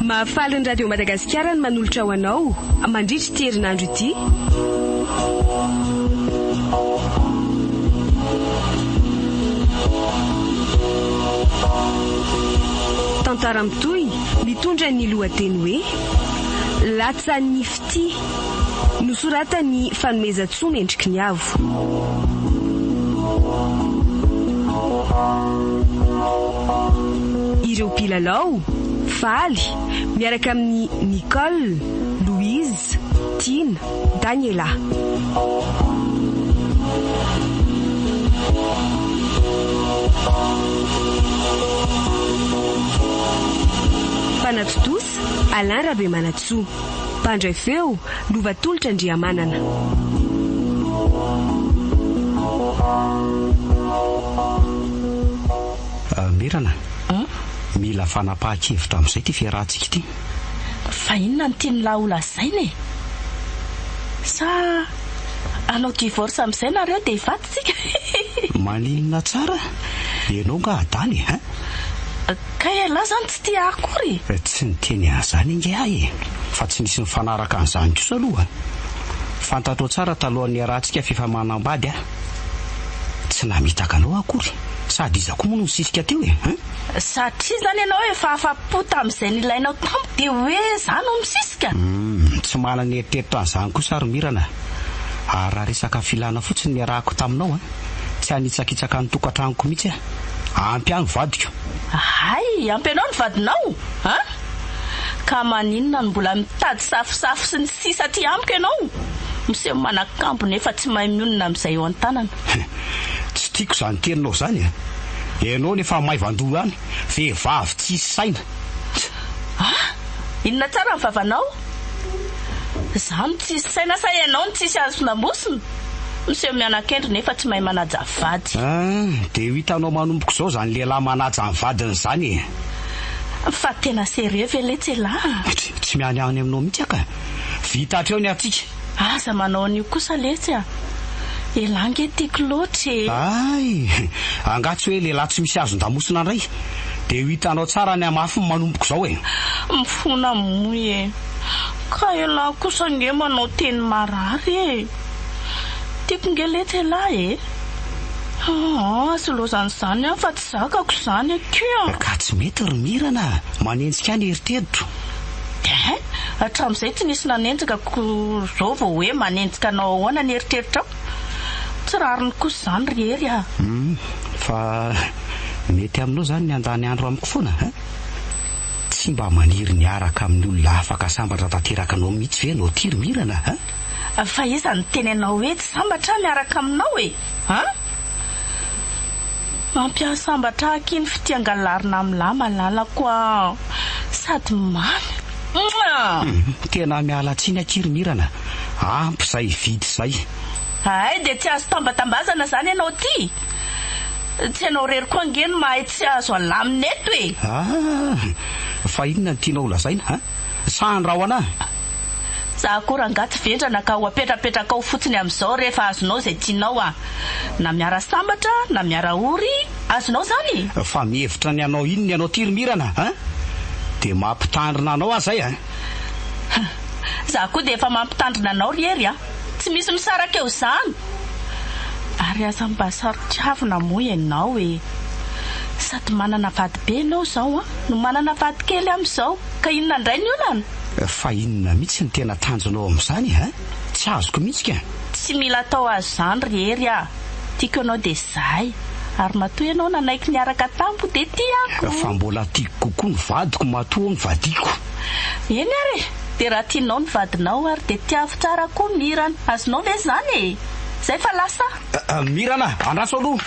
Mahafaly ny radio Madagasikara ny manolotra ho anao mandritra ity herinandro ity. Tantara mitoy mitondra ny lohateny hoe Latsan'ny Fity, nosoratany Fanomezantsoa Mendriky ny Avo. Ireo mpilalao Faly miaraka amin'ny Nicole, Louise, Tina, Daniela. Mpanatotosa Alain Rabemanatsoa, mpandray feo Lovatolotra Andriamanana. Mirana, mila fanapahan-kevitra amin'izay ty fiarahantsika ity. Fa inona ny tiany laola zainy e? Sa anao divorce amin'izay nareo dia hifatytsika? Maninona tsara? Ianao nga adany e? Ka ela zany tsy tia akory? Tsy niteny an'izany inge ahy, fa tsy nisy nifanaraka an'izany kosa aloha. Fantatrao tsara talohan'ny arahantsika fifamanam-bady tsy namitaka anao akory, sady iza koa moa no nisisika teo e? Satria zany ianao efa afa-po tamin'izay nilainao tamiko dia hoe zany no misisika? Tsy manana eritreritra an'izany kosa ary Mirana. Ary raha resaka filana fotsiny ny arahako taminao tsy hanitsakitsaka ny tokantranoko mihitsy ampy any vadiko. Hay, ampy anao ny vadinao? Ka maninona no mbola mitady safosafo sy ny sisa ty amiko ianao? Miseho manakambo nefa tsy mahay mionona amin'izay eo an-tanana. Tsy tiako zany teninao zany ianao nefa maivandoha any, vehivavy tsisy saina. Inona tsara ny vavanao? Zany tsisy saina sa ianao ny tsisy azo namosina? Miseho mianakendry nefa tsy mahay manaja vady. Dia hitanao manomboko zao zany lehilahy manaja ny vadiny zany e. Fa tena sérieux ve letselahy? Tsy miany any aminao mihitsy aka. Vita hatreo ny atsika. Aza manao an'io kosa letsy elange tiako loatra. Ay, angatsy hoe lehilahy tsy misy azon-damosina indray. Dia hitanao tsara ny amafy manomboko zao e. Mifona moy e. Ka ela kosa nge manao teny marary e. Tiako nge letselahy e. Solozany zany fa tsy zakako zany akeo. Ka tsy mety ry Mirana, manenjika ny eritreritro. Hatramin'izay tsy nisy nanenjikako zao vao hoe manenjika anao ahoana ny eritreritra ao. Tsy rariny kosa zany ry hery Fa mety aminao zany ny andany andro amiko foana tsy mba maniry niaraka amin'ny olona afaka sambatra tanteraka anao mihitsy ve anao ty ry Mirana Fa iza ny teny anao hoe tsy sambatra miaraka aminao e? Mampiasa sambatra akiny fitiangalarina amin'ny lahy malalako sady mamy. Tena miala tsiny akiry Mirana, ampy izay vidy izay. Ay, dia tsy azo tambatambazana zany ianao ty. Tsy ianao rery koa angeny mahay tsy azo alamina eto e. Fa inona ny tianao lazaina sa andrao anahy? Za koa rangaty vendrana ka ho apetrapetraka ao fotsiny amin'izao rehefa azonao izay tianao na miara sambatra na miara ory azonao zany. Fa mihevitra ny anao inona ianao ty ry Mirana dia mampitandrina anao azay Za koa dia efa mampitandrina anao ry hery tsy misy misaraka eo zany. Ary aza mba sarotravina moa ianao e. Sady manana vady be ianao zao no manana vady kely amin'izao, ka inona indray ny olana? Fa inona mihitsy ny tena tanjonao amin'izany tsy azoko mihitsy ka. Tsy mila atao azo zany ry hery tiako ianao dia zahay, ary matoa ianao nanaiky niaraka tampo dia tiako. Fa mbola tiako kokoa ny vadiko matoa ny vadiko. Eny ary dia raha tianao ny vadinao ary dia tiavo tsara koa Mirana, azonao ve zany e? Zay fa lasa Mirana, andraso aloha.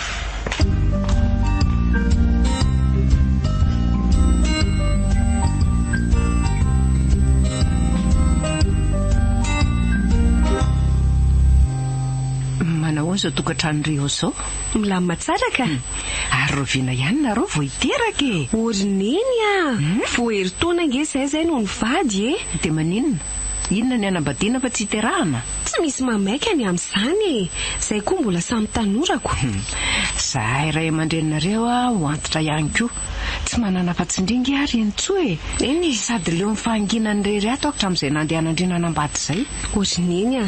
Manao zao tokantrano zao milamina tsara ka. Ary roviana ihany nareo vao hiteraka e. Orineny vao herintaona nge zay no nivady e. Dia maninona? Inona ny anambadiana fa tsy iterahana? Tsy misy mamaika ny amin'izany izay koa mbola samy tanorako. Zahay ray aman-drenareo ho antitra ihany koa. Tsy manana fatsindringy ary entsoe. Eny Sady leo mifahanginany rery ato akotra amin'izay nandehanandrina anambady izay. ohatrin'iny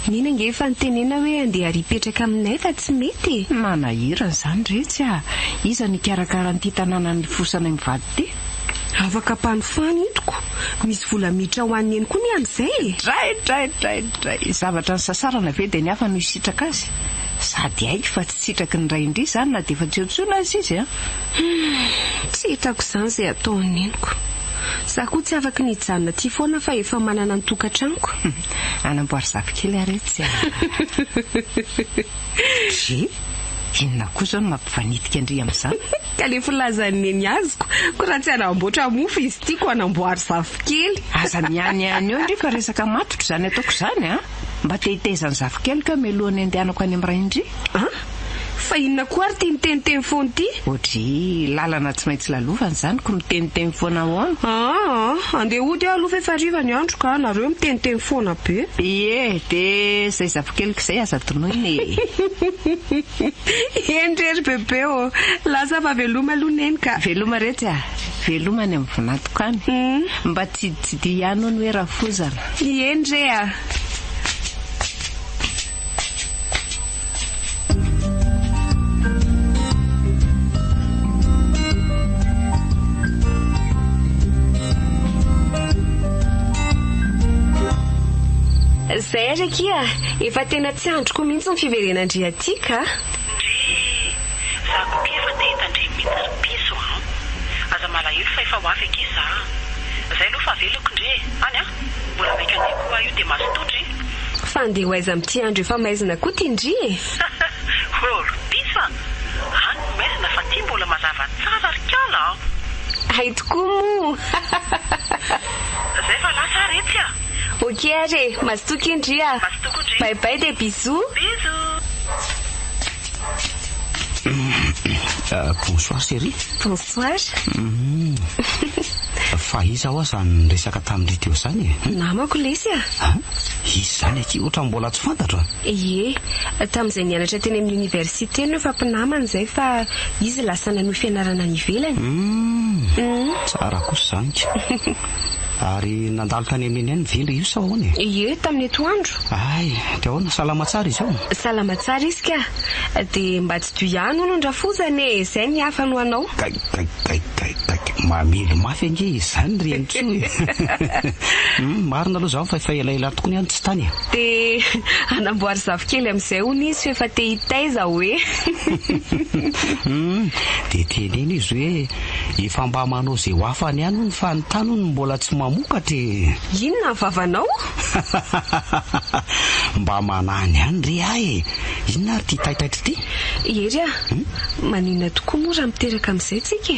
nina nge efa nitenena hoe andeha hipetraka aminay fa tsy mety. Manahirana izany retsy Iza ny karakara an'ity tanàna ny fosana mivady ty? Afaka mpanofany itoko. Misy vola miditra ho an'ny eny koa ny amin'izay. Dray. Zavatra ny sasarana ve dia ny hafa no isitraka azy? Sady haiko fa tsy sitraky ny ray indry izany na dia efa tsy hotsona azy izy Tsy hitako izany izay ataony neniko. Za koa tsy afaka nijanona ty foana fa efa manana ny tokantranoko. Anamboary zafikely aretsy Dry, inona koa zao no mampifanitika andry amin'izany? Ka le filazan'ny eny azoko. Ko raha tsy anamboatra mofo izy tiako anamboary zafikely. Aza miany eo ndry fa resaka matotro izany ataoko izany Mba tehitezany zafikely ka melohany andehanako any amin'ny ray indry. Fa inona koa ary ty miteniteny foana ty? Dry, lalana tsy maintsy lalovana izany ko miteniteny foana ahoana. Andeha hody aloha efa hariva ny andro ka nareo miteniteny foana be. Ie, dia izay zafikeliko izay aza tonoiny. Endrery bebe lasa fa veloma aloha neny ka. Veloma retsy veloma ny amin'ny vinatoko any. Mba tsiditsidy ihany no hoe rafozana. Endre Zay rakia, efa tena tsy androko mihitsy ny fiverenandria ty ka. Za koa efa te hitandre mihitsy ry piso Aza malahelo fa efa ho avy ake za. Zay aloha fa veloko ndre. Any mbola maika andeha koa io dia masotodry. Fa andeha ho aiza amin'ity andro efa maizina koa ty ndry ry piso any maizina fa ty mbola mazava tsara ry kala Hay tokoa mo. Zay fa lasa retsy Ok are, mazotoky indry Mazotoky indry. Bye bye de bisous. Bisous. Bonsoir chérie. Bonsoir. Fa iza ho zany resaka tamin'ry teo izany Namako lesy izy izany aty oatra mbola tsy fantatra. Ie, tamin'izay nianatra teny amin'ny université no efa mpinamana izay fa izy lasa nanohy fianarana any ivelany. Tsara kosa izany. Ary nandalo tany amin'ny eny velo io sa ahoana? Ie, tamin'ny atoandro. Ay, dia ahoana salama tsara izy io? Salama tsara izy ka. Dia mba tsy doiano no ndrafozany izay ny hafa no anao. Mamelo mafy ange izany ry entsoe. Marina aloha zao fa efa elaela tokoa ny any tsy tany. Dia anamboary zafikely amin'izay hono izy efa te hitaiza hoe. Dia teneny izy hoe efa mba manao izay ho afany ihany ny fanontany no mbola tsy mamokatra. Inona ny vavanao? Mba manany ihany ry ahy. Inona ary ty taitaitra ty? Ery maninona tokoa moa raha miteraka amin'izay tsika?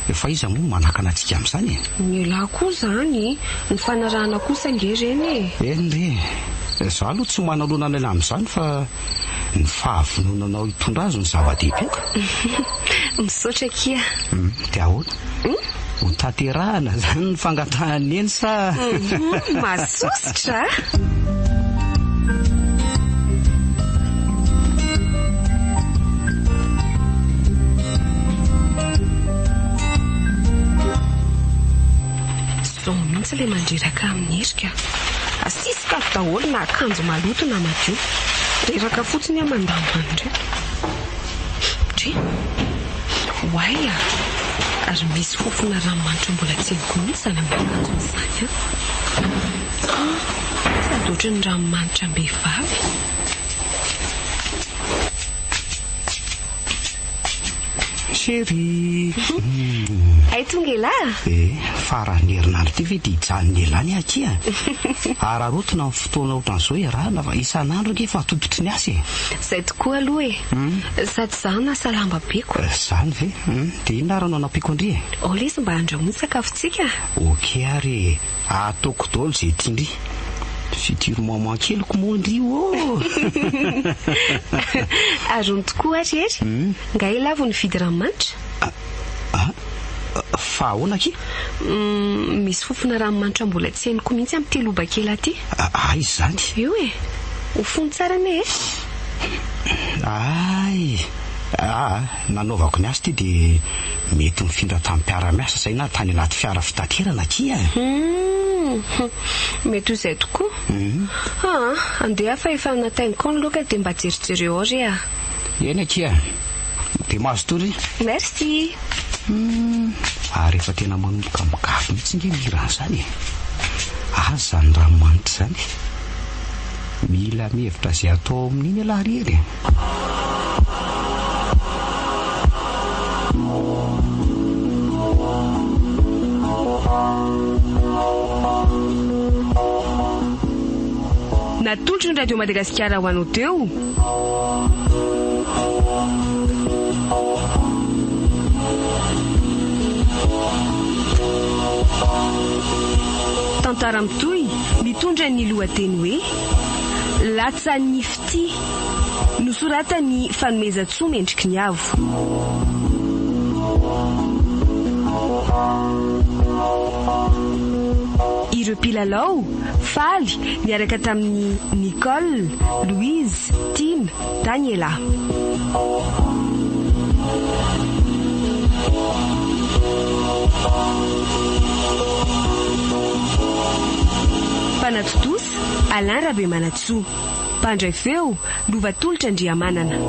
Efa iza moa manakana antsika amin'izany Miala koa izany, ny fanarahana kosa nge ireny Eny re, za aloha tsy manalona nana amin'izany fa ny fahavononanao hitondra azy ny zava-dehibe ka. Misaotra kia. Dia ahoana? Ho tanterahana zany ny fangatahany eny sa? Masositra. Mihitsy ilay mandreraka amin'ny erika. Asisika daholo na akanjo maloto na madio. Reraka fotsiny mandamandre. Dry, hoay ary misy fofona ranomanitra mbola tsy henoko mihitsy any amin'ny akanjo izany sady ohatry ny ranomanitra mbehivavy. Chérie. Ay tonga ela? Farany herinandro ty ve dia hijanony elany aty ararotona amin'ny fotoana ohatran'izao rahana fa isan'andro ange fa atodotry ny asa Zay tokoa aloha sady zaho nasa lamba beko. Zany ve? Dia inona ary no anampiko andry Ola izy mba handrahoina sakafontsika. Ok ary ataoko daholo izay tiandry. Fitiro maman keliko moa ndry Arony tokoa ary nga ela avo nividy ranomanitra. fa ahoana ki misy fofona ranomanitra mbola tsy hainy koa mihitsy amin'ny teloba kely aty. Izy zany io e ho fony tsara ne nanaovako ny azy ty dia mety mifindra tamin'ny mpiara-miasa zay na tany anaty fiara fitaterana kia mety ho izay tokoa. Andeha fa efa natainiko ny loka dia mba jerijereo ao re eny akia dia mahazo tory. Merci. Ary efa tena manomboka migafy mihitsy nge mirana zany zany ranomanitra zany mila mihevitra zay atao amin'iny alahy rery. Natolotro ny radio Madagasikara ho anao teo. Tantara mitoy mitondra ny lohateny hoe Latsan'ny Fity, nosoratany Fanomezantsoa Mendriky ny Avo. Ireo mpilalao faly niaraka tamin'ny Nicole, Louise, Tim, Daniela. Mpanatotosa Alain Rabemanatsoa, mpandray feo Lovatolotra Andriamanana.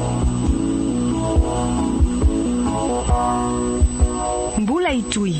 Mbola itoy